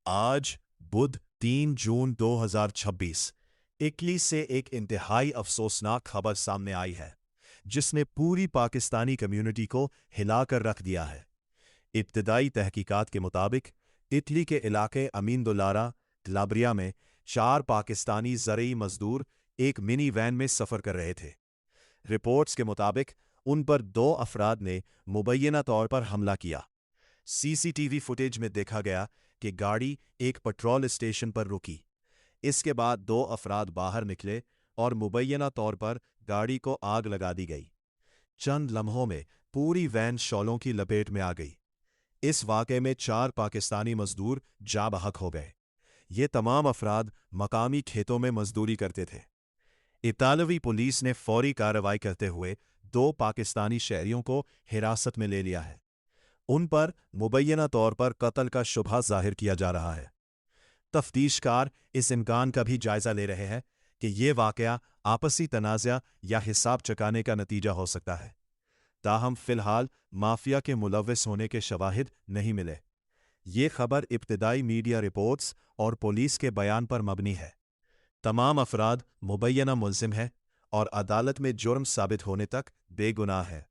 آج بدھ 3 جون 2026 اٹلی سے ایک انتہائی افسوسناک خبر سامنے آئی ہے جس نے پوری پاکستانی کمیونٹی کو ہلا کر رکھ دیا ہے۔ ابتدائی تحقیقات کے مطابق اٹلی کے علاقے امین دولارا کلابریا میں 4 پاکستانی زرعی مزدور ایک منی وین میں سفر کر رہے تھے۔ رپورٹس کے مطابق ان پر 2 افراد نے مبینہ طور پر حملہ کیا۔ سی سی ٹی وی فوٹیج میں دیکھا گیا کہ گاڑی ایک پیٹرول اسٹیشن پر رکی۔ اس کے بعد 2 افراد باہر نکلے اور مبینہ طور پر گاڑی کو آگ لگا دی گئی۔ چند لمحوں میں پوری وین شعلوں کی لپیٹ میں آ گئی۔ اس واقعے میں 4 پاکستانی مزدور جاں بحق ہو گئے۔ یہ تمام افراد مقامی کھیتوں میں مزدوری کرتے تھے۔ اطالوی پولیس نے فوری کارروائی کرتے ہوئے 2 پاکستانی شہریوں کو حراست میں لے لیا ہے۔ ان پر مبینہ طور پر قتل کا شبہ ظاہر کیا جا رہا ہے۔ تفتیش کار اس امکان کا بھی جائزہ لے رہے ہیں کہ یہ واقعہ آپسی تنازع یا حساب چکانے کا نتیجہ ہو سکتا ہے۔ تاہم فی الحال مافیا کے ملوث ہونے کے شواہد نہیں ملے۔ یہ خبر ابتدائی میڈیا رپورٹس اور پولیس کے بیان پر مبنی ہے۔ تمام افراد مبینہ ملزم ہیں اور عدالت میں جرم ثابت ہونے تک بے گناہ ہے۔